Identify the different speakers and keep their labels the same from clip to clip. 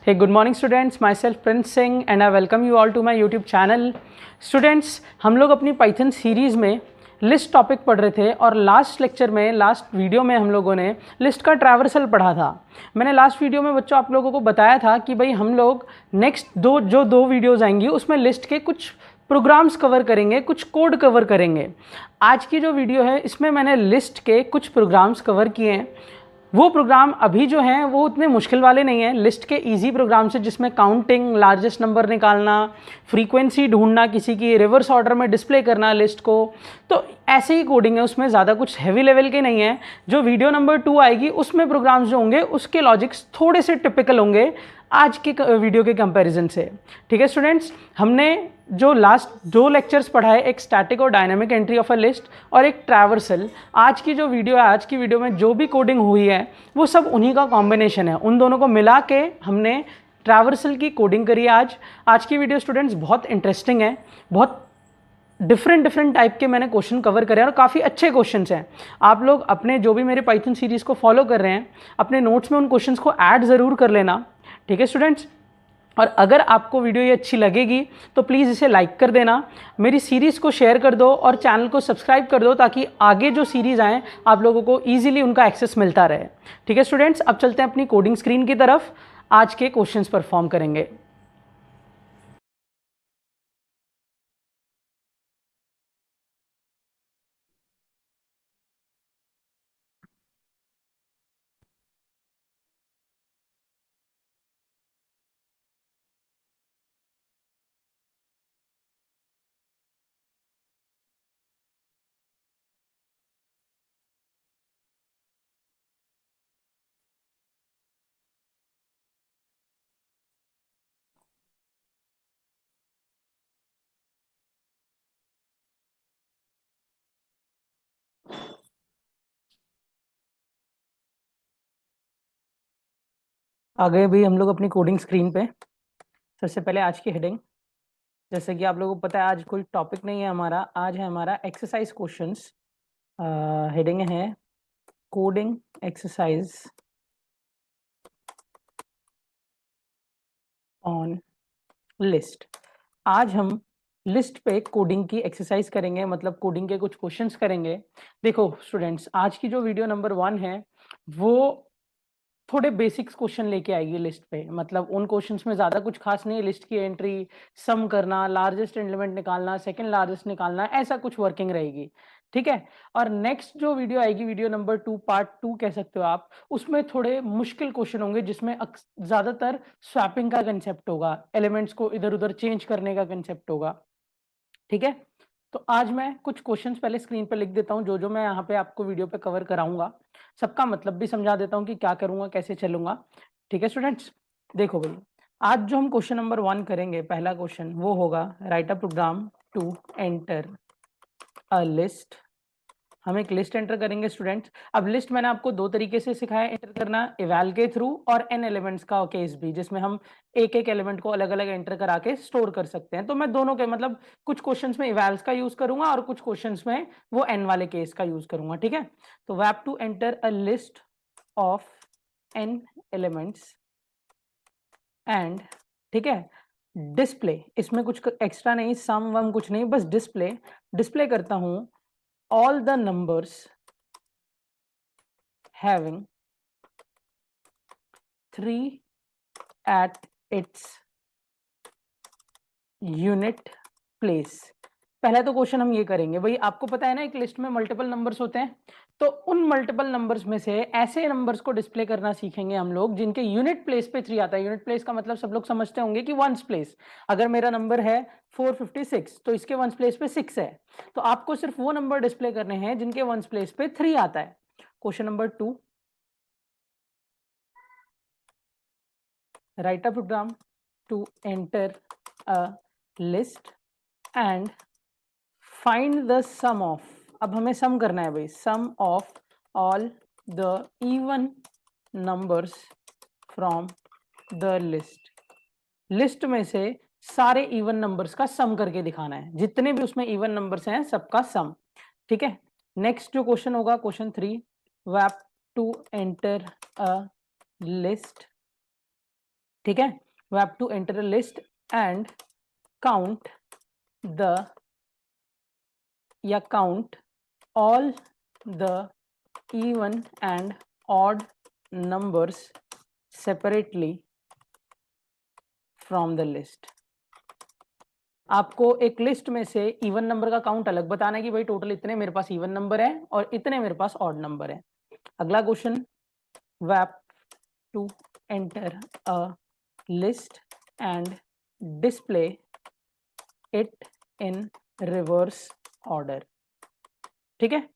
Speaker 1: Hey, good morning students. Myself Prince Singh and I welcome you all to my YouTube channel. Students, हम लोग अपनी Python series में list topic पढ़ रहे थे और लास्ट वीडियो में हम लोगों ने लिस्ट का ट्रैवर्सल पढ़ा था। मैंने लास्ट वीडियो में बच्चों आप लोगों को बताया था कि भाई हम लोग नेक्स्ट दो वीडियोज़ आएंगी उसमें लिस्ट के कुछ प्रोग्राम्स कवर करेंगे, कुछ कोड कवर करेंगे। आज की जो वीडियो है इसमें मैंने लिस्ट के कुछ प्रोग्राम्स कवर किए हैं। वो प्रोग्राम अभी जो हैं वो उतने मुश्किल वाले नहीं हैं, लिस्ट के इजी प्रोग्राम्स हैं जिसमें काउंटिंग, लार्जेस्ट नंबर निकालना, फ्रीक्वेंसी ढूंढना, किसी की रिवर्स ऑर्डर में डिस्प्ले करना लिस्ट को, तो ऐसे ही कोडिंग है, उसमें ज़्यादा कुछ हैवी लेवल के नहीं है। जो वीडियो नंबर 2 आएगी उसमें प्रोग्राम्स जो होंगे उसके लॉजिक्स थोड़े से टिपिकल होंगे आज के वीडियो के कंपैरिजन से। ठीक है स्टूडेंट्स, हमने जो लास्ट 2 लेक्चर्स पढ़ा है, एक स्टैटिक और dynamic entry of a list और एक ट्रैवर्सल। आज की जो वीडियो है, आज की वीडियो में जो भी कोडिंग हुई है वो सब उन्हीं का कॉम्बिनेशन है। उन दोनों को मिला के हमने ट्रैवर्सल की कोडिंग करी है। आज की वीडियो स्टूडेंट्स बहुत इंटरेस्टिंग है, बहुत डिफरेंट टाइप के मैंने क्वेश्चन कवर करे हैं और काफ़ी अच्छे क्वेश्चंस हैं। आप लोग अपने जो भी मेरे पाइथन सीरीज़ को फॉलो कर रहे हैं अपने नोट्स में उन क्वेश्चंस को ऐड ज़रूर कर लेना। ठीक है स्टूडेंट्स, और अगर आपको वीडियो ये अच्छी लगेगी तो प्लीज़ इसे लाइक कर देना, मेरी सीरीज़ को शेयर कर दो और चैनल को सब्सक्राइब कर दो ताकि आगे जो सीरीज़ आएँ आप लोगों को ईजिली उनका एक्सेस मिलता रहे। ठीक है स्टूडेंट्स, अब चलते हैं अपनी कोडिंग स्क्रीन की तरफ, आज के क्वेश्चंस परफॉर्म करेंगे। आ गए भी हम लोग अपनी कोडिंग स्क्रीन पे। सबसे पहले आज की हेडिंग, जैसे कि आप लोगों को पता है आज कोई टॉपिक नहीं है हमारा, आज है हमारा एक्सरसाइज क्वेश्चंस। हेडिंग है कोडिंग एक्सरसाइज ऑन लिस्ट। आज हम लिस्ट पे कोडिंग की एक्सरसाइज करेंगे, मतलब कोडिंग के कुछ क्वेश्चंस करेंगे। देखो स्टूडेंट्स, आज की जो वीडियो नंबर 1 है वो थोड़े बेसिक्स क्वेश्चन लेके आएगी लिस्ट पे, मतलब उन क्वेश्चंस में ज़्यादा कुछ खास नहीं है। लिस्ट की एंट्री, सम करना, लार्जेस्ट एलिमेंट निकालना, सेकंड लार्जेस्ट निकालना, ऐसा कुछ वर्किंग रहेगी। ठीक है, और नेक्स्ट जो वीडियो आएगी, वीडियो नंबर 2, पार्ट 2 कह सकते हो आप, उसमें थोड़े मुश्किल क्वेश्चन होंगे जिसमें ज़्यादातर स्वैपिंग का कंसेप्ट होगा, एलिमेंट्स को इधर उधर चेंज करने का कंसेप्ट होगा। ठीक है, तो आज मैं कुछ क्वेश्चंस पहले स्क्रीन पर लिख देता हूं, जो जो मैं यहाँ पे आपको वीडियो पे कवर कराऊंगा सबका मतलब भी समझा देता हूं कि क्या करूंगा, कैसे चलूंगा। ठीक है स्टूडेंट्स, देखो भाई, आज जो हम क्वेश्चन नंबर 1 करेंगे, पहला क्वेश्चन वो होगा write a program to enter a list. हम एक लिस्ट एंटर करेंगे स्टूडेंट्स। अब लिस्ट मैंने आपको 2 तरीके से सिखाया एंटर करना, इवैल के थ्रू और एन एलिमेंट्स का केस भी, जिसमें हम एक एक एलिमेंट को अलग अलग एंटर करा के स्टोर कर सकते हैं। तो मैं दोनों के मतलब कुछ क्वेश्चंस में इवैल्स का यूज करूंगा और कुछ क्वेश्चंस में वो एन वाले केस का यूज करूंगा। ठीक है, तो वैप to enter a list of N elements and, ठीक है, डिस्प्ले, इसमें कुछ एक्स्ट्रा नहीं, सम वम कुछ नहीं, बस डिस्प्ले करता हूं all the numbers having 3 at its unit place। पहले तो क्वेश्चन हम ये करेंगे, भाई आपको पता है ना एक लिस्ट में मल्टीपल नंबर्स होते हैं, तो उन मल्टीपल नंबर्स में से ऐसे नंबर्स को डिस्प्ले करना सीखेंगे हम लोग जिनके यूनिट प्लेस पे 3 आता है। यूनिट प्लेस का मतलब सब लोग समझते होंगे कि वंस प्लेस। अगर मेरा नंबर है 456 तो इसके वंस प्लेस पे 6 है, तो आपको सिर्फ वो नंबर डिस्प्ले करने हैं जिनके वंस प्लेस पे 3 आता है। Question number 2, write a program to enter a list and find the sum of, अब हमें सम करना है भाई, sum of all the even numbers from the list। List में से सारे इवन नंबर्स का सम करके दिखाना है, जितने भी उसमें इवन नंबर्स हैं सबका सम। ठीक है, नेक्स्ट जो क्वेश्चन होगा क्वेश्चन 3, वैप टू एंटर अ लिस्ट ठीक है, we have to enter a list and count the या count all the even and odd numbers separately from the list। आपको एक लिस्ट में से इवन नंबर का काउंट अलग बताना है कि भाई टोटल इतने मेरे पास इवन नंबर है और इतने मेरे पास ऑड नंबर है। अगला क्वेश्चन, वैप to enter a list and display it in reverse order. ठीक है,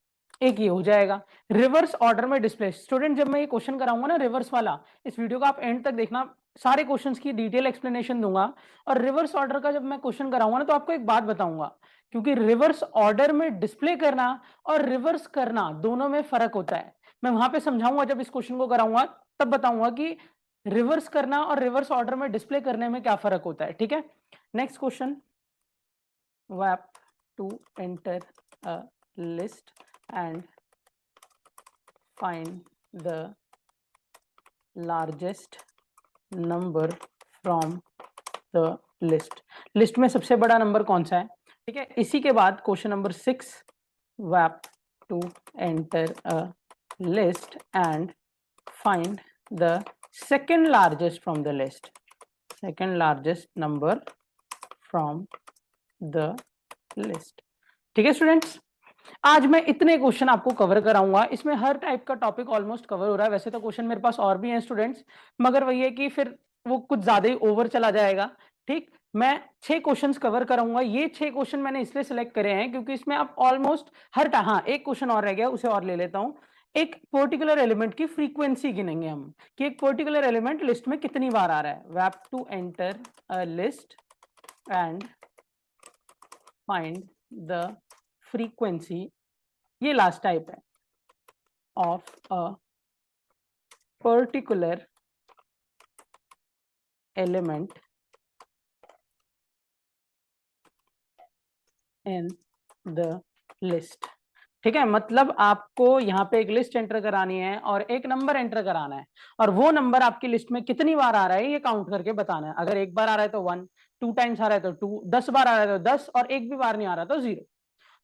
Speaker 1: एक ये हो जाएगा रिवर्स ऑर्डर में डिस्प्ले। स्टूडेंट जब मैं ये क्वेश्चन कराऊंगा ना रिवर्स वाला, इस वीडियो को आप एंड तक देखना, सारे क्वेश्चंस की डिटेल एक्सप्लेनेशन दूंगा। और रिवर्स ऑर्डर का जब मैं क्वेश्चन कराऊंगा ना तो आपको एक बात बताऊंगा, क्योंकि रिवर्स ऑर्डर में डिस्प्ले करना और रिवर्स करना दोनों में फर्क होता है। मैं वहां पे समझाऊंगा जब इस क्वेश्चन को कराऊंगा, तब बताऊंगा कि रिवर्स करना और रिवर्स ऑर्डर में डिस्प्ले करने में क्या फर्क होता है। ठीक है, नेक्स्ट क्वेश्चन, वैप to enter a list and find the largest number from the list। List में सबसे बड़ा नंबर कौन सा है। ठीक है, इसी के बाद क्वेश्चन नंबर 6, वैप to enter a list and find the second largest from the list, second largest number from the list. ठीक है स्टूडेंट्स, आज मैं इतने क्वेश्चन आपको कवर कराऊंगा, इसमें हर टाइप का टॉपिक ऑलमोस्ट कवर हो रहा है। वैसे तो क्वेश्चन मेरे पास और भी हैं स्टूडेंट्स, मगर वही है कि फिर वो कुछ ज्यादा ही ओवर चला जाएगा। ठीक, मैं 6 क्वेश्चंस कवर कराऊंगा। ये 6 क्वेश्चन मैंने इसलिए सिलेक्ट करे हैं क्योंकि इसमें आप ऑलमोस्ट हर हाँ, एक क्वेश्चन और रह गया, उसे और ले लेता हूं। एक पर्टिकुलर एलिमेंट की फ्रीक्वेंसी गिनेंगे हम कि एक पर्टिकुलर एलिमेंट लिस्ट में कितनी बार आ रहा है। वैप to enter a list and find the frequency, ये लास्ट टाइप है, of a particular element in the list. ठीक है, मतलब आपको यहाँ पे एक लिस्ट एंटर करानी है और एक नंबर एंटर कराना है, और वो नंबर आपकी लिस्ट में कितनी बार आ रहा है ये काउंट करके बताना है। अगर एक बार आ रहा है तो 1, 2 टाइम्स आ रहा है तो 2, 10 बार आ रहा है तो 10, और एक भी बार नहीं आ रहा तो 0।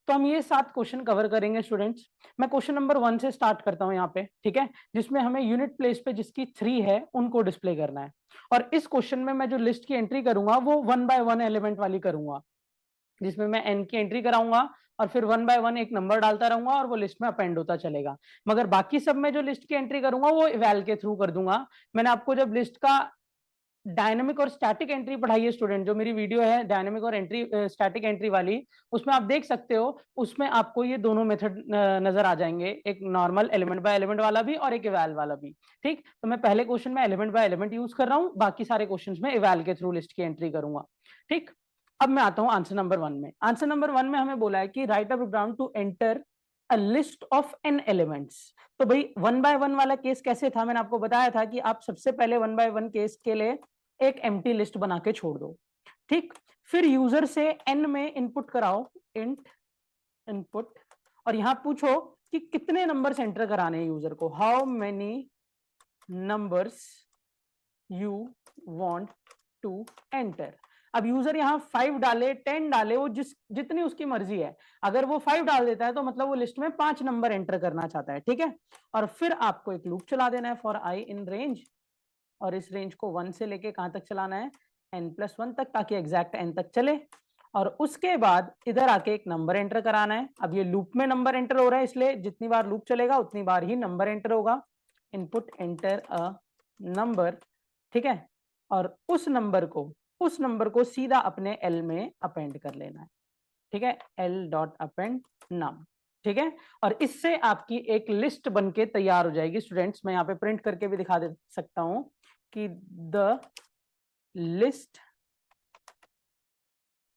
Speaker 1: तो हम ये 7 क्वेश्चन कवर करेंगे स्टूडेंट्स। मैं क्वेश्चन नंबर 1 से स्टार्ट करता हूं यहाँ पे। ठीक है, जिसमें हमें यूनिट प्लेस पे जिसकी 3 है उनको डिस्प्ले करना है। और इस क्वेश्चन में मैं जो लिस्ट की एंट्री करूंगा वो 1 बाय 1 एलिमेंट वाली करूंगा, जिसमें मैं एन की एंट्री कराऊंगा और फिर 1 बाय 1 एक नंबर डालता रहूंगा और वो लिस्ट में अपेंड होता चलेगा। मगर बाकी सब में जो लिस्ट की एंट्री करूंगा वो इवैल के थ्रू कर दूंगा। मैंने आपको जब लिस्ट का डायनेमिक और स्टैटिक एंट्री पढ़ाई है स्टूडेंट, जो मेरी वीडियो है डायनेमिक और एंट्री स्टैटिक एंट्री वाली, उसमें आप देख सकते हो, उसमें आपको ये दोनों मेथड नजर आ जाएंगे, एक नॉर्मल एलिमेंट बाय एलिमेंट वाला भी और एक इवैल वाला भी। ठीक, तो मैं पहले क्वेश्चन में एलिमेंट बाय एलिमेंट यूज कर रहा हूँ, बाकी सारे क्वेश्चन में इवैल के थ्रू लिस्ट की एंट्री करूंगा। ठीक, अब मैं आता हूं आंसर नंबर 1 में। आंसर नंबर 1 में हमें बोला है कि write a program to enter a list of n elements. तो भाई 1 बाय 1 वाला केस कैसे था, मैंने आपको बताया था कि आप सबसे पहले 1 बाय 1 केस के लिए एक एम्प्टी लिस्ट बना के छोड़ दो। ठीक, फिर यूजर से n में इनपुट कराओ, इंट इनपुट, और यहां पूछो कि कितने नंबर्स एंटर कराने हैं यूजर को, how many numbers you want to enter. अब यूजर यहां 5 डाले, 10 डाले, वो जितनी उसकी मर्जी है। अगर वो 5 डाल देता है तो मतलब वो लिस्ट में 5 नंबर एंटर करना चाहता है। ठीक है, और फिर आपको एक लूप चला देना है, फॉर आई इन रेंज, और इस रेंज को 1 से लेके कहां तक चलाना है, n+1 तक, ताकि एग्जैक्ट n तक चले। और उसके बाद इधर आके एक नंबर एंटर कराना है। अब ये लूप में नंबर एंटर हो रहा है, इसलिए जितनी बार लूप चलेगा उतनी बार ही नंबर एंटर होगा। इनपुट एंटर अ नंबर, ठीक है, और उस नंबर को सीधा अपने एल में अपेंड कर लेना है। ठीक है, एल डॉट अपेंड नम। ठीक है, और इससे आपकी एक लिस्ट बनके तैयार हो जाएगी स्टूडेंट्स। मैं यहाँ पे प्रिंट करके भी दिखा दे सकता हूं कि द लिस्ट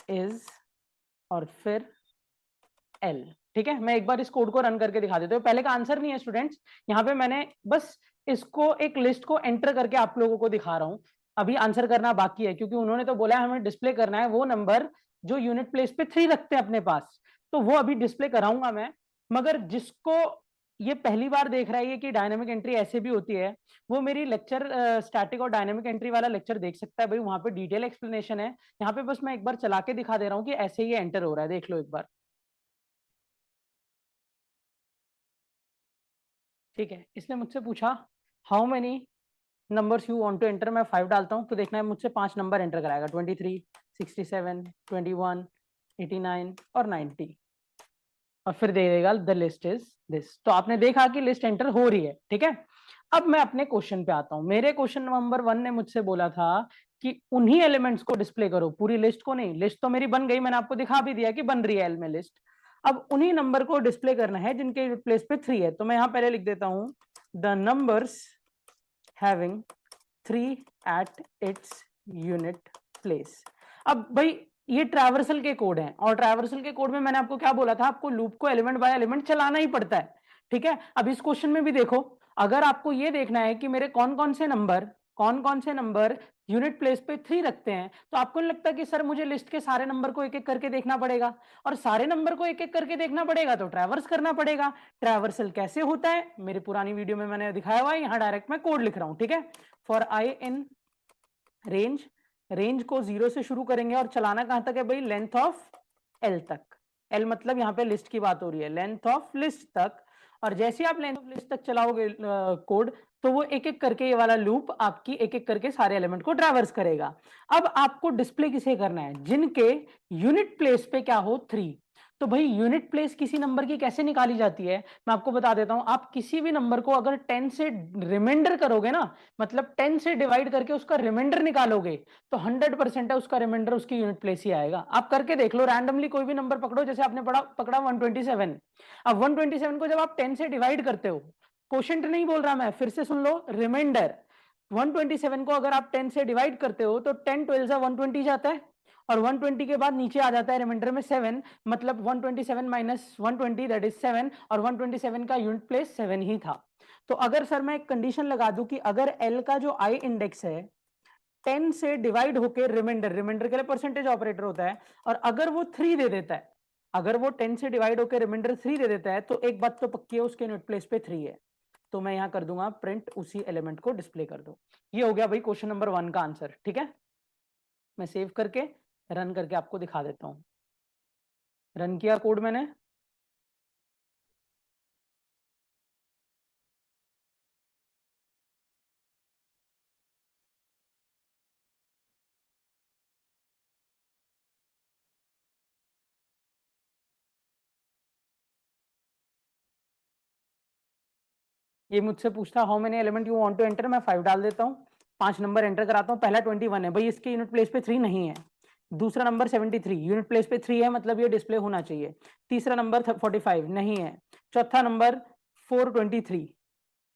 Speaker 1: इज, और फिर एल। ठीक है, मैं एक बार इस कोड को रन करके दिखा देता हूँ। पहले का आंसर नहीं है स्टूडेंट्स, यहाँ पे मैंने बस इसको एक लिस्ट को एंटर करके आप लोगों को दिखा रहा हूं। अभी आंसर करना बाकी है, क्योंकि उन्होंने तो बोला है हमें डिस्प्ले करना है वो नंबर जो यूनिट प्लेस पे 3 रखते हैं अपने पास, तो वो अभी डिस्प्ले कराऊंगा मैं। मगर जिसको ये पहली बार देख रहा है कि डायनामिक एंट्री ऐसे भी होती है, वो मेरी लेक्चर स्टैटिक और डायनामिक एंट्री वाला लेक्चर देख सकता है भाई, वहां पे डिटेल एक्सप्लेनेशन है। यहाँ पे बस मैं एक बार चला के दिखा दे रहा हूँ कि ऐसे ही एंटर हो रहा है, देख लो एक बार। ठीक है, इसने मुझसे पूछा how many numbers you want to enter, मैं 5 डालता हूँ तो देखना है मुझसे 5 नंबर एंटर कराएगा, 23, 67, 21, 89 और 90, और फिर दे देगा द लिस्ट इज दिस। तो आपने देखा कि लिस्ट एंटर हो रही है। ठीक है, अब मैं अपने क्वेश्चन पे आता हूं। मेरे क्वेश्चन नंबर 1 ने मुझसे बोला था कि उन्हीं एलिमेंट्स को डिस्प्ले करो, पूरी लिस्ट को नहीं। लिस्ट तो मेरी बन गई, मैंने आपको दिखा भी दिया कि बन रही है एल में लिस्ट। अब उन्हीं नंबर को डिस्प्ले करना है जिनके प्लेस पे 3 है। तो मैं यहां पहले लिख देता हूं the numbers having 3 at its unit place. अब भाई ये ट्रैवर्सल के कोड हैं, और ट्रैवर्सल के कोड में मैंने आपको क्या बोला था, आपको लूप को एलिमेंट बाय एलिमेंट चलाना ही पड़ता है। ठीक है, अब इस क्वेश्चन में भी देखो, अगर आपको ये देखना है कि मेरे कौन कौन से नंबर यूनिट प्लेस पे 3 रखते हैं, तो आपको नहीं लगता कि सर मुझे लिस्ट के सारे नंबर को एक एक करके देखना पड़ेगा, और सारे नंबर को एक एक करके देखना पड़ेगा तो ट्रैवर्स करना पड़ेगा। ट्रैवर्सल कैसे होता है, मेरी पुरानी वीडियो में मैंने दिखाया हुआ है, यहां डायरेक्ट मैं कोड लिख रहा हूं। ठीक है, for I in range, range को 0 से शुरू करेंगे और चलाना कहां तक है भाई, लेंथ ऑफ एल तक। एल मतलब यहां पे लिस्ट की बात हो रही है, लेंथ ऑफ लिस्ट तक। और जैसे आप लेंथ ऑफ लिस्ट तक चलाओगे कोड, तो वो एक एक करके ये वाला लूप आपकी एक एक करके सारे एलिमेंट को ट्रैवर्स करेगा। अब आपको डिस्प्ले किसे करना है, जिनके यूनिट प्लेस पे क्या हो 3। तो भाई यूनिट प्लेस किसी नंबर की कैसे निकाली जाती है, मैं आपको बता देता हूं। आप किसी भी नंबर को अगर 10 से रिमाइंडर करोगे ना, मतलब 10 से डिवाइड करके उसका रिमाइंडर निकालोगे, तो 100% है उसका रिमाइंडर उसकी यूनिट प्लेस ही आएगा। आप करके देख लो, रैंडमली कोई भी नंबर पकड़ो, जैसे आपने पकड़ा 127। अब 127 को जब आप 10 से डिवाइड करते हो, क्वोशिएंट नहीं बोल रहा मैं, फिर से सुन लो, रिमाइंडर। 127 को अगर आप 10 से डिवाइड करते हो तो 10 12 से 120 जाता है, और 120 के बाद नीचे आ जाता है रिमाइंडर में 7, मतलब 127 माइनस 120 दैट इज 7, और 127 का यूनिट प्लेस 7 ही था। तो अगर सर मैं एक कंडीशन लगा दूं कि अगर एल का जो आई इंडेक्स है 10 से डिवाइड होकर रिमाइंडर, रिमाइंडर के लिए परसेंटेज ऑपरेटर होता है, और अगर वो 3 दे देता है, अगर वो 10 से डिवाइड होकर रिमाइंडर 3 दे देता है, तो एक बात तो पक्की है, उसके यूनिट प्लेस पे 3 है। तो मैं यहां कर दूंगा प्रिंट उसी एलिमेंट को डिस्प्ले कर दो। ये हो गया भाई क्वेश्चन नंबर 1 का आंसर। ठीक है, मैं सेव करके रन करके आपको दिखा देता हूं। रन किया कोड मैंने, ये मुझसे पूछता how many element you want to enter, मैं 5 डाल देता हूँ, 5 नंबर एंटर कराता हूँ। पहला 21 है भाई, इसके यूनिट प्लेस पे 3 नहीं है। दूसरा नंबर 73 यूनिट प्लेस पे 3 है, मतलब ये डिस्प्ले होना चाहिए। तीसरा नंबर 45 नहीं है। चौथा नंबर 423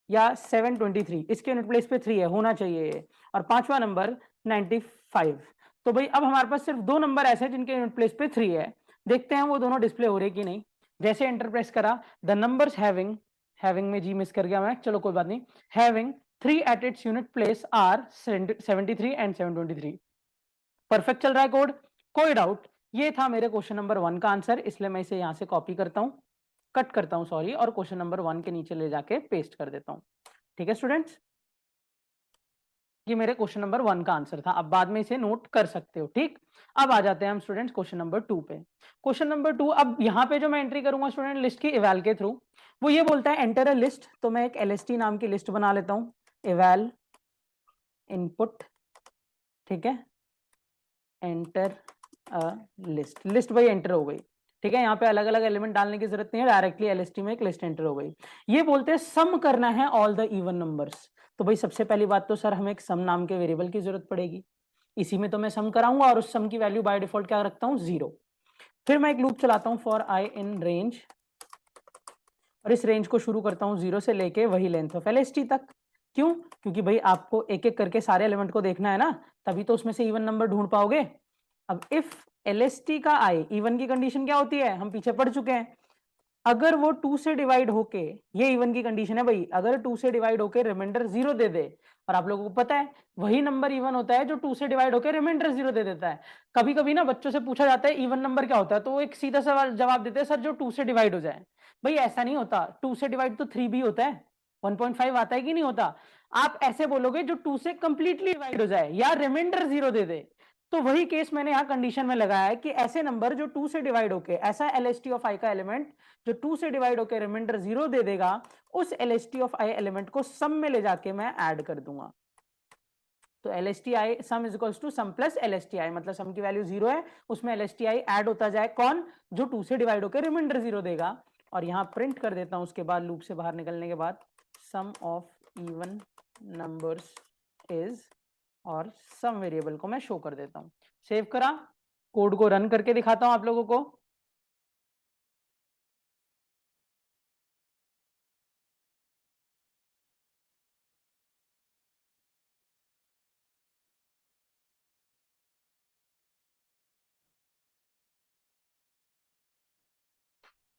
Speaker 1: या 723, इसके यूनिट प्लेस पे 3 है, होना चाहिए ये। और पांचवा नंबर 95। तो भाई अब हमारे पास सिर्फ 2 नंबर ऐसे हैं जिनके यूनिट प्लेस पे 3 है। देखते हैं वो दोनों डिस्प्ले हो रहे कि नहीं। जैसे एंटर प्रेस करा, द नंबर्स हैविंग, हैविंग में जी मिस कर गया मैं, चलो कोई बात नहीं, having 3 at its unit place are 73 and 723। Perfect चल रहा है कोड, कोई डाउट। ये था मेरे क्वेश्चन नंबर 1 का आंसर, इसलिए मैं इसे यहां से कॉपी करता हूं, कट करता हूं सॉरी, और क्वेश्चन नंबर 1 के नीचे ले जाके पेस्ट कर देता हूं। ठीक है स्टूडेंट्स, ये मेरे क्वेश्चन नंबर 1 का आंसर था, अब बाद में इसे नोट कर सकते हो। ठीक, अब आ जाते हैं हम स्टूडेंट्स क्वेश्चन नंबर 2 पे। क्वेश्चन नंबर 2, अब यहां पे जो मैं एंट्री करूंगा स्टूडेंट लिस्ट की इवैल के थ्रू, वो ये बोलता है एंटर अ लिस्ट। तो मैं एक एलएसटी नाम की लिस्ट बना लेता हूं, इवैल इनपुट। ठीक है, एंटर अ लिस्ट, लिस्ट भाई एंटर हो गई। ठीक है, यहाँ पे अलग अलग एलिमेंट डालने की जरूरत नहीं है, डायरेक्टली एलएसटी में एक लिस्ट एंटर हो गई। ये बोलते हैं सम करना है ऑल द इवन नंबर्स। तो भाई सबसे पहली बात तो सर हमें एक सम नाम के वेरिएबल की जरूरत पड़ेगी, इसी में तो मैं सम कराऊंगा, और उस सम की वैल्यू बाय डिफॉल्ट क्या रखता हूं, 0। फिर मैं एक लूप चलाता हूं फॉर आई इन रेंज, और इस रेंज को शुरू करता हूं 0 से लेके वही लेंथ ऑफ एलएसटी तक। क्यों, क्योंकि भाई आपको एक एक करके सारे एलिमेंट को देखना है ना, तभी तो उसमें से इवन नंबर ढूंढ पाओगे। अब इफ एलएसटी का आई, इवन की कंडीशन क्या होती है, हम पीछे पढ़ चुके हैं, अगर वो 2 से डिवाइड होके, ये इवन की कंडीशन है भाई, अगर 2 से डिवाइड होके रिमाइंडर 0 दे दे, और आप लोगों को पता है वही नंबर इवन होता है जो 2 से डिवाइड होकर रिमाइंडर 0 दे देता है। कभी कभी ना बच्चों से पूछा जाता है इवन नंबर क्या होता है, तो वो एक सीधा सवाल जवाब देते हैं, सर जो 2 से डिवाइड हो जाए। भाई ऐसा नहीं होता, 2 से डिवाइड तो 3 भी होता है, 1.5 आता है कि नहीं होता। आप ऐसे बोलोगे जो 2 से कंप्लीटली डिवाइड हो जाए या रिमाइंडर 0 दे दे, तो वही केस मैंने यहां कंडीशन में लगाया है कि ऐसे नंबर जो 2 से डिवाइड होके, ऐसा एलएसटी ऑफ आई का एलिमेंट जो 2 से डिवाइड होके रिमाइंडर 0 दे देगा, उस एलएसटी ऑफ आई एलिमेंट को सम में ले जाके मैं ऐड कर दूंगा। तो L S T I sum is equals to sum plus L S T I, मतलब सम की वैल्यू 0 है, उसमें L S T I add होता जाए, कौन, जो 2 से डिवाइड होकर रिमाइंडर 0 देगा। और यहां प्रिंट कर देता हूं उसके बाद, लूप से बाहर निकलने के बाद, सम ऑफ इवन नंबर्स इज, और सम वेरिएबल को मैं शो कर देता हूं। सेव करा, कोड को रन करके दिखाता हूं आप लोगों को।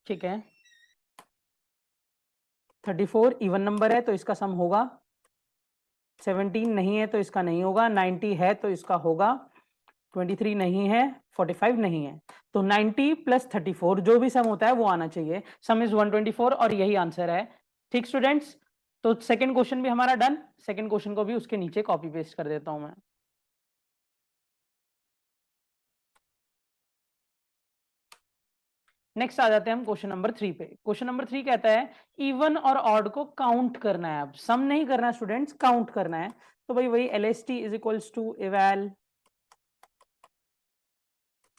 Speaker 1: ठीक है, 34 इवन नंबर है तो इसका सम होगा, 17 नहीं है तो इसका नहीं होगा, 90 है तो इसका होगा, 23 नहीं है, 45 नहीं है, तो 90 प्लस 34 जो भी सम होता है वो आना चाहिए। सम इज 124 और यही आंसर है। ठीक स्टूडेंट्स, तो सेकंड क्वेश्चन भी हमारा डन। सेकंड क्वेश्चन को भी उसके नीचे कॉपी पेस्ट कर देता हूं मैं। नेक्स्ट आ जाते हैं हम क्वेश्चन नंबर 3 पे। क्वेश्चन नंबर 3 कहता है इवन और ऑड को काउंट करना है। अब सम नहीं करना है स्टूडेंट्स, काउंट करना है। तो भाई वही L S T is equals to eval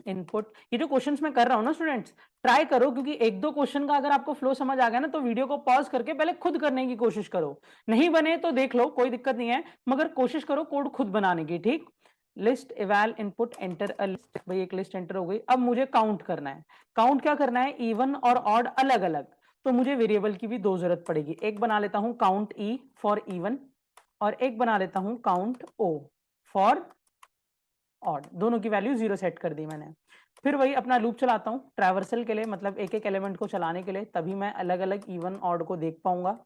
Speaker 1: input. ये जो क्वेश्चंस मैं कर रहा हूं ना स्टूडेंट्स, ट्राई करो, क्योंकि एक दो क्वेश्चन का अगर आपको फ्लो समझ आ गया ना, तो वीडियो को पॉज करके पहले खुद करने की कोशिश करो। नहीं बने तो देख लो, कोई दिक्कत नहीं है, मगर कोशिश करो कोड खुद बनाने की। ठीक, list eval input enter a list. भाई एक लिस्ट एंटर हो गई, अब मुझे काउंट करना है। काउंट क्या करना है, इवन और ऑड अलग अलग। तो मुझे वेरिएबल की भी दो जरूरत पड़ेगी, एक बना लेता हूं काउंट ई फॉर इवन, और एक बना लेता हूं काउंट ओ फॉर ऑड। दोनों की वैल्यू 0 सेट कर दी मैंने। फिर वही अपना लूप चलाता हूं ट्रैवर्सल के लिए, मतलब एक एक एलिमेंट को चलाने के लिए, तभी मैं अलग अलग इवन ऑड को देख पाऊंगा।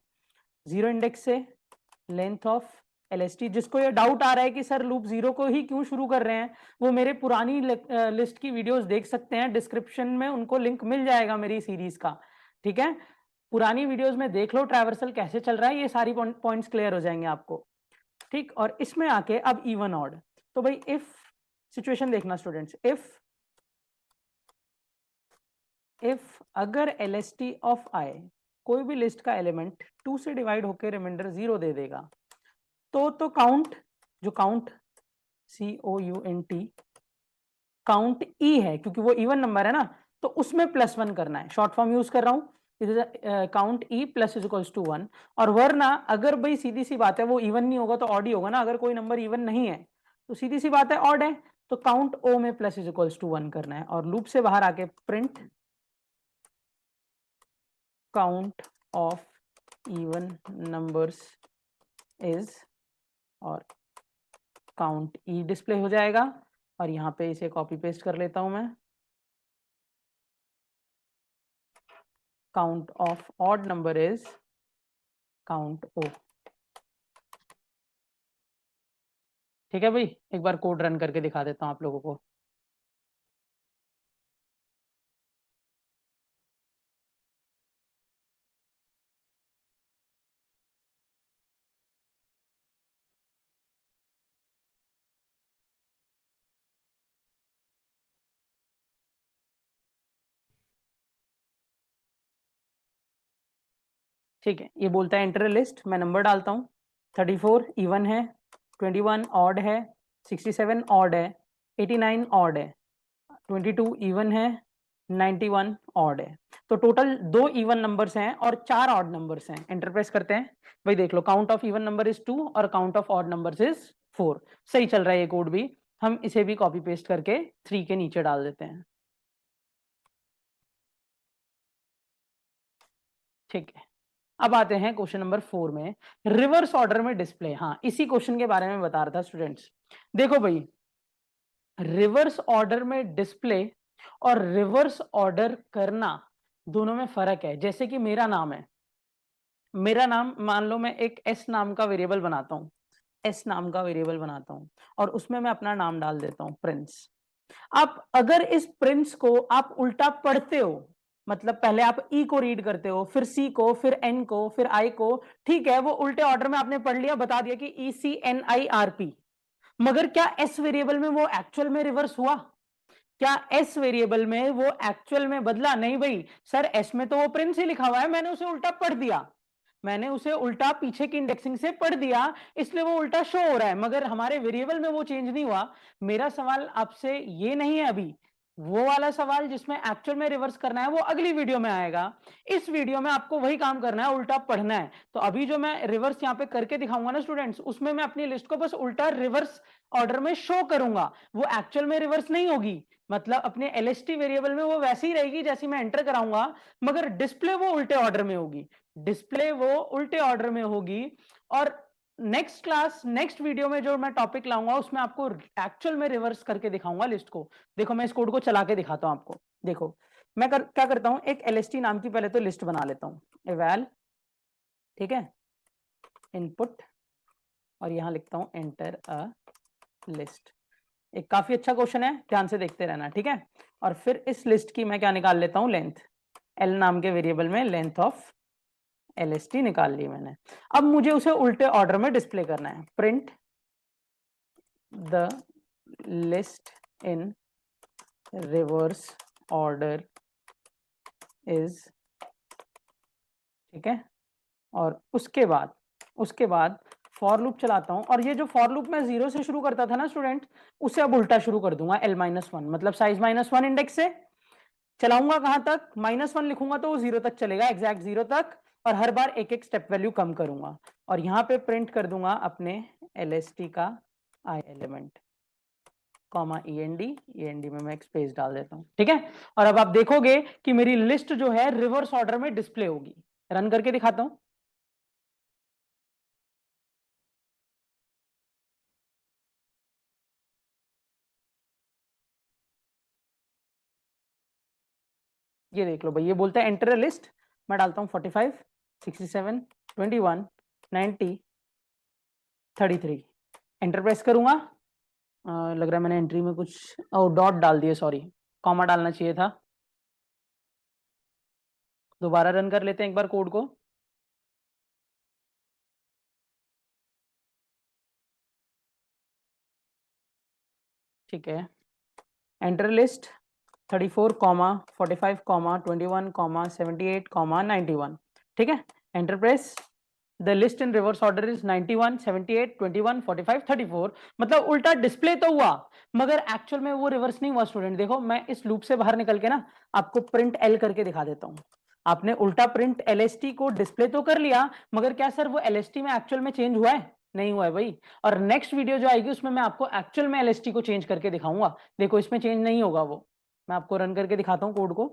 Speaker 1: 0 इंडेक्स से लेंथ ऑफ एलएसटी। जिसको ये डाउट आ रहा है कि सर लूप 0 को ही क्यों शुरू कर रहे हैं, वो मेरे पुरानी लिस्ट की वीडियोस देख सकते हैं, डिस्क्रिप्शन में उनको लिंक मिल जाएगा मेरी सीरीज का। ठीक है, पुरानी वीडियोस में देख लो ट्रैवर्सल कैसे चल रहा है, ये सारी पॉइंट्स क्लियर हो जाएंगे आपको। ठीक, और इसमें आके अब इवन ऑड। तो भाई इफ सिचुएशन देखना स्टूडेंट्स, इफ अगर एल एस टी ऑफ आई, कोई भी लिस्ट का एलिमेंट 2 से डिवाइड होकर रिमाइंडर 0 दे देगा, तो काउंट, जो काउंट COUNT काउंट ई है, क्योंकि वो इवन नंबर है ना, तो उसमें +1 करना है। शॉर्ट फॉर्म यूज कर रहा हूं, count E plus is equals to 1। और वरना अगर भाई सीधी सी बात है वो इवन नहीं होगा तो ऑड ही होगा ना, अगर कोई नंबर इवन नहीं है तो सीधी सी बात है ऑड है, तो काउंट ओ में प्लस इज इक्वल्स टू 1 करना है। और लूप से बाहर आके print count of even numbers is, और काउंट ई डिस्प्ले हो जाएगा। और यहां पे इसे कॉपी पेस्ट कर लेता हूं मैं, count of odd number is count O. ठीक है भाई, एक बार कोड रन करके दिखा देता हूं आप लोगों को। ठीक है, ये बोलता है एंटर लिस्ट, मैं नंबर डालता हूँ, 34 इवन है, 21 ऑड है, 67 ऑड है, 89 ऑड है, 22 इवन है, 91 ऑड है। तो टोटल 2 इवन नंबर्स हैं और 4 ऑड नंबर्स हैं। एंटर प्रेस करते हैं, भाई देख लो, count of even number is 2 और count of odd numbers is 4। सही चल रहा है ये कोड भी। हम इसे भी कॉपी पेस्ट करके 3 के नीचे डाल देते हैं। ठीक है, अब आते हैं क्वेश्चन नंबर 4 में, रिवर्स ऑर्डर में डिस्प्ले। हाँ, इसी क्वेश्चन के बारे में बता रहा था स्टूडेंट्स। देखो भाई, रिवर्स ऑर्डर में डिस्प्ले और रिवर्स ऑर्डर करना, दोनों में फर्क है। जैसे कि मेरा नाम है, मेरा नाम मान लो, मैं एक एस नाम का वेरिएबल बनाता हूं, एस नाम का वेरिएबल बनाता हूं, और उसमें मैं अपना नाम डाल देता हूं प्रिंस। आप अगर इस प्रिंस को आप उल्टा पढ़ते हो, मतलब पहले आप ई को रीड करते हो, फिर सी को, फिर एन को, फिर आई को, ठीक है, वो उल्टे ऑर्डर में आपने पढ़ लिया, बता दिया कि ECNIRP। मगर क्या एस वेरिएबल में वो एक्चुअल में रिवर्स हुआ? क्या एस वेरिएबल में वो एक्चुअल में बदला? नहीं भाई सर, एस में तो वो प्रिंस ही लिखा हुआ है, मैंने उसे उल्टा पढ़ दिया, मैंने उसे उल्टा पीछे की इंडेक्सिंग से पढ़ दिया, इसलिए वो उल्टा शो हो रहा है, मगर हमारे वेरिएबल में वो चेंज नहीं हुआ। मेरा सवाल आपसे ये नहीं है अभी, वो वाला सवाल जिसमें एक्चुअल में रिवर्स करना है वो अगली वीडियो में आएगा। इस वीडियो में आपको वही काम करना है, उल्टा पढ़ना है। तो अभी जो मैं रिवर्स यहाँ पे करके दिखाऊंगा ना स्टूडेंट्स, उसमें मैं अपनी लिस्ट को बस उल्टा रिवर्स ऑर्डर में शो करूंगा, वो एक्चुअल में रिवर्स नहीं होगी। मतलब अपने LST वेरिएबल में वो वैसी ही रहेगी जैसी मैं एंटर कराऊंगा, मगर डिस्प्ले वो उल्टे ऑर्डर में होगी, डिस्प्ले वो उल्टे ऑर्डर में होगी। और नेक्स्ट क्लास, नेक्स्ट वीडियो में जो मैं टॉपिक लाऊंगा उसमें आपको एक्चुअल में रिवर्स करके दिखाऊंगा लिस्ट को। देखो मैं इस कोड को चला के दिखाता हूं आपको। देखो मैं क्या करता हूं, एक LST नाम की पहले तो लिस्ट बना लेता हूं, eval, ठीक है, इनपुट, और यहां लिखता हूं एंटर अ लिस्ट। एक काफी अच्छा क्वेश्चन है, ध्यान से देखते रहना, ठीक है। और फिर इस लिस्ट की मैं क्या निकाल लेता हूं, लेंथ, एल नाम के वेरिएबल में लेंथ ऑफ LST निकाल ली मैंने। अब मुझे उसे उल्टे ऑर्डर में डिस्प्ले करना है, print the list in reverse order is, ठीक है। और उसके बाद फॉर लूप चलाता हूं, और ये जो फॉर लूप मैं 0 से शुरू करता था ना स्टूडेंट, उसे अब उल्टा शुरू कर दूंगा, L-1, मतलब साइज -1 इंडेक्स से चलाऊंगा। कहां तक? -1 लिखूंगा तो वो 0 तक चलेगा, एग्जैक्ट 0 तक, और हर बार एक एक स्टेप वैल्यू कम करूंगा, और यहां पे प्रिंट कर दूंगा अपने LST का आई एलिमेंट, कॉमा END में मैं एक स्पेस डाल देता हूं, ठीक है। और अब आप देखोगे कि मेरी लिस्ट जो है रिवर्स ऑर्डर में डिस्प्ले होगी। रन करके दिखाता हूं। ये देख लो भाई, ये बोलता है एंटर अ लिस्ट, मैं डालता हूं 45, 67, 21, 90, 33, एंटर प्रेस करूंगा। लग रहा है मैंने एंट्री में कुछ डॉट डाल दिए, सॉरी, कॉमा डालना चाहिए था। दोबारा रन कर लेते हैं एक बार कोड को। ठीक है, एंटर लिस्ट 34, 45, 21, 78, 91, ठीक है, enter press. The list in reverse order is 91, 78, 21, 45, 34, मतलब उल्टा डिस्प्ले तो हुआ, मगर एक्चुअल में वो रिवर्स नहीं हुआ स्टूडेंट। देखो मैं इस लूप से बाहर निकल के ना आपको प्रिंट एल करके दिखा देता हूं। आपने उल्टा प्रिंट LST को डिस्प्ले तो कर लिया, मगर क्या सर वो LST में एक्चुअल में चेंज हुआ है? नहीं हुआ है भाई। और नेक्स्ट वीडियो जो आएगी उसमें मैं आपको एक्चुअल में LST को चेंज करके दिखाऊंगा। देखो इसमें चेंज नहीं होगा वो, मैं आपको रन करके दिखाता हूँ कोड को।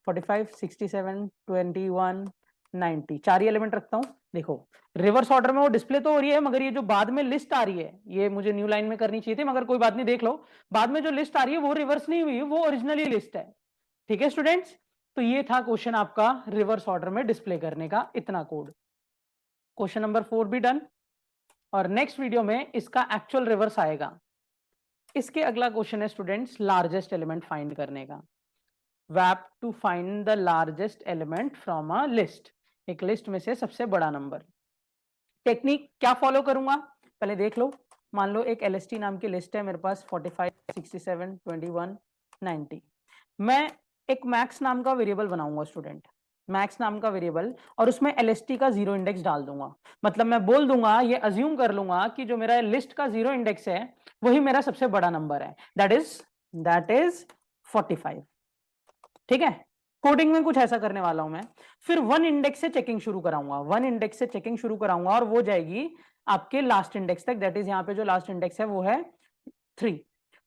Speaker 1: 45, 67, 21, 90, 4 ही एलिमेंट रखता हूं। देखो रिवर्स ऑर्डर में वो डिस्प्ले तो हो रही है, मगर ये जो बाद में लिस्ट आ रही है, ये मुझे न्यू लाइन में करनी चाहिए थी, मगर कोई बात नहीं, देख लो बाद में जो लिस्ट आ रही है वो रिवर्स नहीं हुई, वो ओरिजिनली लिस्ट है, ठीक है स्टूडेंट्स। तो ये था क्वेश्चन आपका रिवर्स ऑर्डर में डिस्प्ले करने का, इतना कोड। क्वेश्चन नंबर 4 भी डन, और नेक्स्ट वीडियो में इसका एक्चुअल रिवर्स आएगा। इसके अगला क्वेश्चन है स्टूडेंट्स लार्जेस्ट एलिमेंट फाइंड करने का। वैप to find the largest element from a list, एक लिस्ट में से सबसे बड़ा नंबर। टेक्निक क्या फॉलो करूंगा पहले देख लो। मान लो एक LST नाम की लिस्ट है मेरे पास, 45, 67, 21, 90। मैं एक मैक्स नाम का वेरिएबल बनाऊंगा स्टूडेंट, मैक्स नाम का वेरिएबल, और उसमें LST का 0 इंडेक्स डाल दूंगा। मतलब मैं बोल दूंगा, ये अज्यूम कर लूंगा कि जो मेरा लिस्ट का 0 इंडेक्स है वही मेरा सबसे बड़ा नंबर है, दैट इज 45, ठीक है। कोडिंग में कुछ ऐसा करने वाला हूं मैं। फिर 1 इंडेक्स से चेकिंग शुरू कराऊंगा, 1 इंडेक्स से चेकिंग शुरू कराऊंगा, और वो जाएगी आपके लास्ट इंडेक्स तक, दैट इज यहाँ पे जो लास्ट इंडेक्स है वो है 3,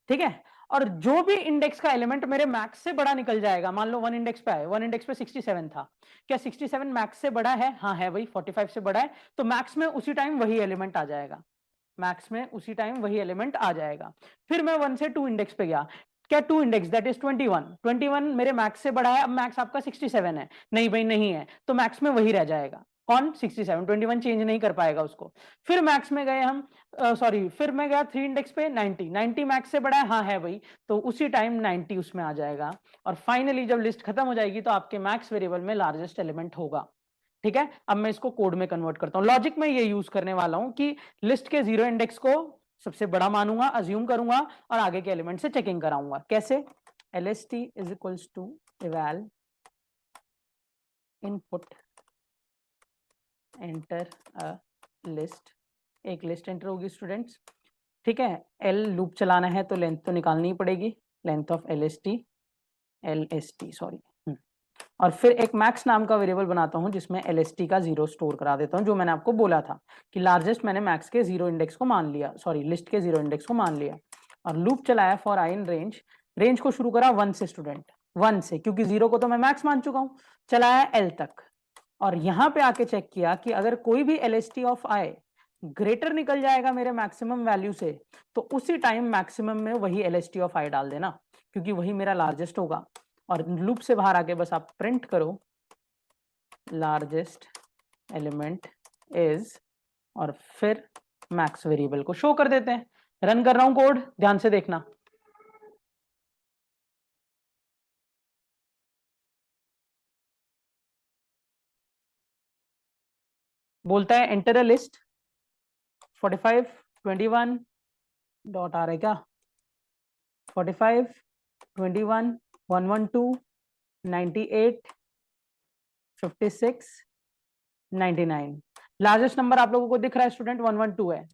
Speaker 1: ठीक है। और जो भी इंडेक्स का एलिमेंट मेरे मैक्स से बड़ा निकल जाएगा, मान लो 1 इंडेक्स पे है, 1 इंडेक्स पे 67 था, क्या 67 मैक्स से बड़ा है? हाँ है भाई, 45 से बड़ा है, तो मैक्स में उसी टाइम वही एलिमेंट आ जाएगा, मैक्स में उसी टाइम वही एलिमेंट आ जाएगा। फिर मैं 1 से 2 इंडेक्स पे गया, क्या 2 इंडेक्स दैट इज 21, 21 मेरे मैक्स से बड़ा है, अब मैक्स आपका 67 है, नहीं भाई नहीं है, तो मैक्स में वही रह जाएगा, कौन 67, 21 चेंज नहीं कर पाएगा उसको। फिर मैक्स में गए हम, सॉरी फिर मैं गया 3 इंडेक्स पे 90, 90 मैक्स से बड़ा है, हाँ है भाई, तो उसी टाइम 90 उसमें आ जाएगा। और फाइनली जब लिस्ट खत्म हो जाएगी तो आपके मैक्स वेरिएबल में लार्जेस्ट एलिमेंट होगा। ठीक है, अब मैं इसको कोड में कन्वर्ट करता हूं। लॉजिक में ये यूज करने वाला हूं कि लिस्ट के 0 इंडेक्स को सबसे बड़ा मानूंगा, अज्यूम करूंगा और आगे के एलिमेंट से चेकिंग कराऊंगा। कैसे? lst is equals to eval input enter a list. एक लिस्ट एंटर होगी स्टूडेंट्स, ठीक है। एल लूप चलाना है तो लेंथ तो निकालनी ही पड़ेगी, लेंथ ऑफ LST सॉरी। और फिर एक मैक्स नाम का वेरिएबल बनाता हूं जिसमें LST का 0 स्टोर करा देता हूं, जो मैंने आपको बोला था कि लार्जेस्ट मैंने मैक्स के 0 इंडेक्स को मान लिया, सॉरी लिस्ट के 0 इंडेक्स को मान लिया। और लूप चलाया for I in range, range को शुरू करा 1 से स्टूडेंट, 1 से, क्योंकि 0 को तो मैं मैक्स मान चुका हूं। चलाया L तक और यहां पे आके चेक किया कि अगर कोई भी LST ऑफ I ग्रेटर निकल जाएगा मेरे मैक्सिमम वैल्यू से, तो उसी टाइम मैक्सिमम में वही LST ऑफ I डाल देना, क्योंकि वही मेरा लार्जेस्ट होगा। और लूप से बाहर आके बस आप प्रिंट करो लार्जेस्ट एलिमेंट इज, और फिर मैक्स वेरिएबल को शो कर देते हैं। रन कर रहा हूं कोड, ध्यान से देखना। बोलता है एंटर अ लिस्ट 45 21 डॉट आ रहा है क्या, 45 21 112 98 56 99। लार्जेस्ट नंबर आप लोगों को दिख रहा है स्टूडेंट, 112 है।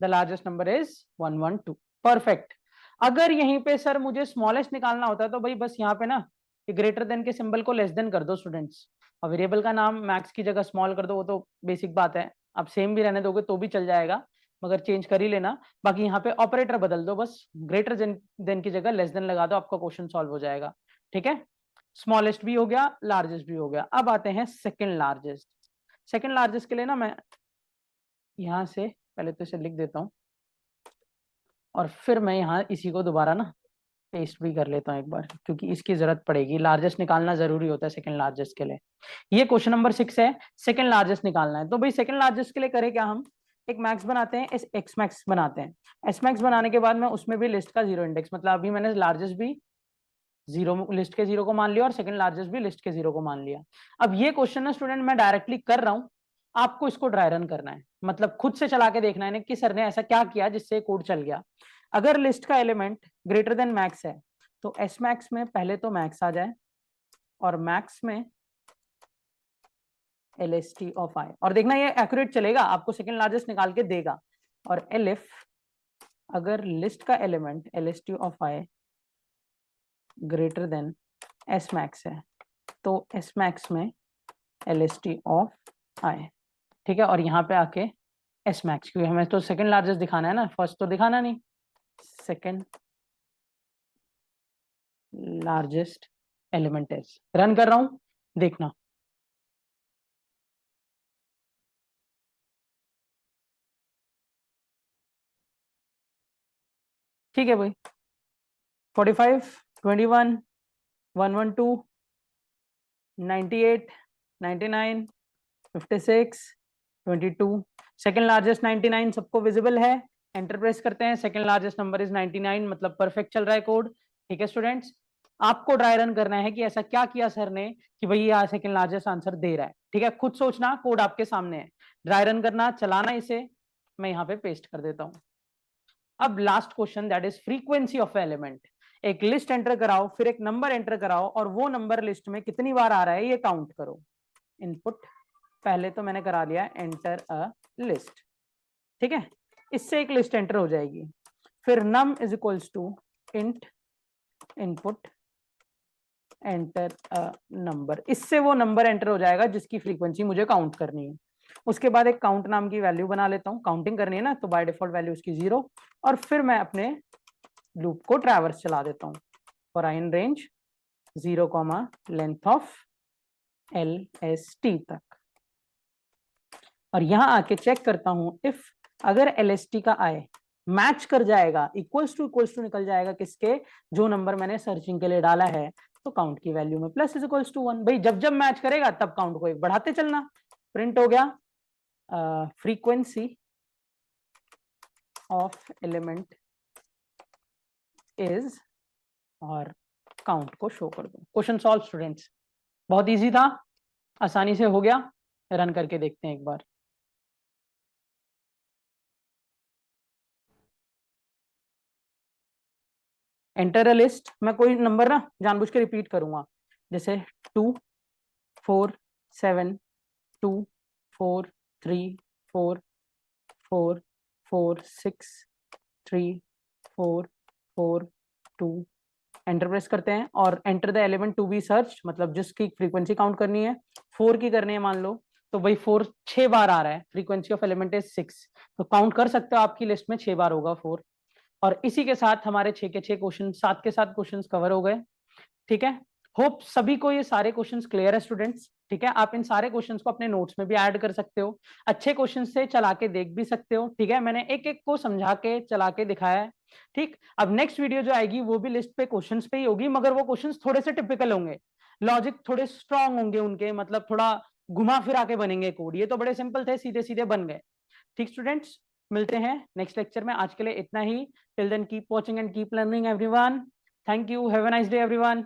Speaker 1: The largest number is 112। Perfect. अगर यहीं पे सर मुझे स्मॉलेस्ट निकालना होता है तो भाई बस यहाँ पे ना ग्रेटर देन के सिंबल को लेस देन कर दो स्टूडेंट्स, और वेरिएबल का नाम मैक्स की जगह स्मॉल कर दो, वो तो बेसिक बात है। आप सेम भी रहने दोगे तो भी चल जाएगा, मगर चेंज कर ही लेना। बाकी यहाँ पे ऑपरेटर बदल दो, बस ग्रेटर देन की जगह लेस देन लगा दो, आपका क्वेश्चन सॉल्व हो जाएगा। ठीक है, स्मॉलेस्ट भी हो गया, लार्जेस्ट भी हो गया। अब आते हैं सेकेंड लार्जेस्ट। सेकेंड लार्जेस्ट के लिए ना मैं यहां से पहले तो इसे लिख देता हूं, और फिर मैं यहाँ इसी को दोबारा ना पेस्ट भी कर लेता हूँ एक बार, क्योंकि इसकी जरूरत पड़ेगी। लार्जेस्ट निकालना जरूरी होता है सेकंड लार्जेस्ट के लिए। ये क्वेश्चन नंबर 6 है, सेकंड लार्जेस्ट निकालना है। तो भाई सेकंड लार्जेस्ट के लिए करें क्या, हम एक मैक्स बनाते हैं, एक्स मैक्स बनाते हैं। एस मैक्स बनाने के बाद में उसमें भी लिस्ट का 0 इंडेक्स, मतलब अभी मैंने लार्जेस्ट भी 0 लिस्ट के 0 को मान लिया और सेकंड लार्जेस्ट भी लिस्ट के 0 को मान लिया। अब ये क्वेश्चन ना स्टूडेंट मैं डायरेक्टली कर रहा हूँ, आपको इसको ड्राई रन करना है, मतलब खुद से चला के देखना है कि सर ने ऐसा क्या किया जिससे कोड चल गया। अगर लिस्ट का एलिमेंट ग्रेटर देन मैक्स है तो एस मैक्स में पहले तो मैक्स आ जाए और मैक्स में LST ऑफ I, और देखना ये एक्यूरेट चलेगा, आपको सेकंड लार्जेस्ट निकाल के देगा। और एलिफ अगर लिस्ट का element LST of I greater than S max है तो एस मैक्स में LST ऑफ I। ठीक है, और यहाँ पे आके एस मैक्स, क्योंकि हमें तो सेकंड लार्जेस्ट दिखाना है ना, फर्स्ट तो दिखाना नहीं। Second largest element is, run कर रहा हूं, देखना। ठीक है भाई, 45 21 112 98 99 56 22। सेकंड लार्जेस्ट 99 सबको विजिबल है, एंटर प्रेस करते हैं। सेकंड लार्जेस्ट नंबर इज 99, मतलब परफेक्ट चल रहा है कोड। ठीक है स्टूडेंट्स, आपको ड्राई रन करना है कि ऐसा क्या किया सर ने कि भाई ये सेकंड लार्जेस्ट आंसर दे रहा है। ठीक है, खुद सोचना, कोड आपके सामने है, ड्राई रन करना, चलाना इसे। मैं यहाँ पे पेस्ट कर देता हूँ। अब last question, that is frequency of element. एक लिस्ट एंटर कराओ, फिर एक नंबर एंटर कराओ, और वो नंबर लिस्ट में कितनी बार आ रहा है ये काउंट करो। इनपुट पहले तो मैंने करा लिया एंटर अ लिस्ट, ठीक है, इससे एक लिस्ट एंटर हो जाएगी। फिर num is equals to int input enter a number, इससे वो नंबर एंटर हो जाएगा जिसकी फ्रीक्वेंसी मुझे काउंट करनी है। उसके बाद एक काउंट नाम की वैल्यू बना लेता हूँ, काउंटिंग करनी है ना, तो बाय डिफॉल्ट वैल्यू उसकी 0। और फिर मैं अपने लूप को ट्रैवर्स चला देता हूँ for I in range 0, length of LST तक। और यहां आके चेक करता हूं इफ अगर LST का I मैच कर जाएगा, इक्वल्स टू निकल जाएगा किसके, जो नंबर मैंने सर्चिंग के लिए डाला है, तो काउंट की वैल्यू में प्लस इज इक्वल्स टू 1। भाई जब जब मैच करेगा तब काउंट को एक बढ़ाते चलना। प्रिंट हो गया, फ्रीक्वेंसी ऑफ एलिमेंट इज, और काउंट को शो कर दो। क्वेश्चन सॉल्व स्टूडेंट्स, बहुत इजी था, आसानी से हो गया। रन करके देखते हैं एक बार। एंटर अ लिस्ट, मैं कोई नंबर ना जानबूझ के रिपीट करूंगा, जैसे 2 4 7 2 4 3 4 4 4 6 3 4 4 2। एंटर प्रेस करते हैं और enter the element to be search, मतलब जिसकी फ्रीक्वेंसी काउंट करनी है 4 की करनी है मान लो, तो भाई 4 6 बार आ रहा है, फ्रीक्वेंसी ऑफ एलिमेंट इज 6, तो काउंट कर सकते हो आपकी लिस्ट में 6 बार होगा 4। और इसी के साथ हमारे 6 के 6 क्वेश्चन, 7 के 7 क्वेश्चन कवर हो गए। ठीक है, होप सभी को ये सारे क्वेश्चंस क्लियर है स्टूडेंट्स। ठीक है, आप इन सारे क्वेश्चंस को अपने नोट्स में भी ऐड कर सकते हो, अच्छे क्वेश्चन से चला के देख भी सकते हो। ठीक है, मैंने एक एक को समझा के चला के दिखाया है। ठीक, अब नेक्स्ट वीडियो जो आएगी वो भी लिस्ट पे क्वेश्चंस पे ही होगी, मगर वो क्वेश्चंस थोड़े से टिपिकल होंगे, लॉजिक थोड़े स्ट्रांग होंगे उनके, मतलब थोड़ा घुमा फिरा के बनेंगे कोड, ये तो बड़े सिंपल थे, सीधे सीधे बन गए। ठीक स्टूडेंट्स, मिलते हैं नेक्स्ट लेक्चर में, आज के लिए इतना ही। Till then keep watching and keep learning everyone. Thank you, have a nice day everyone.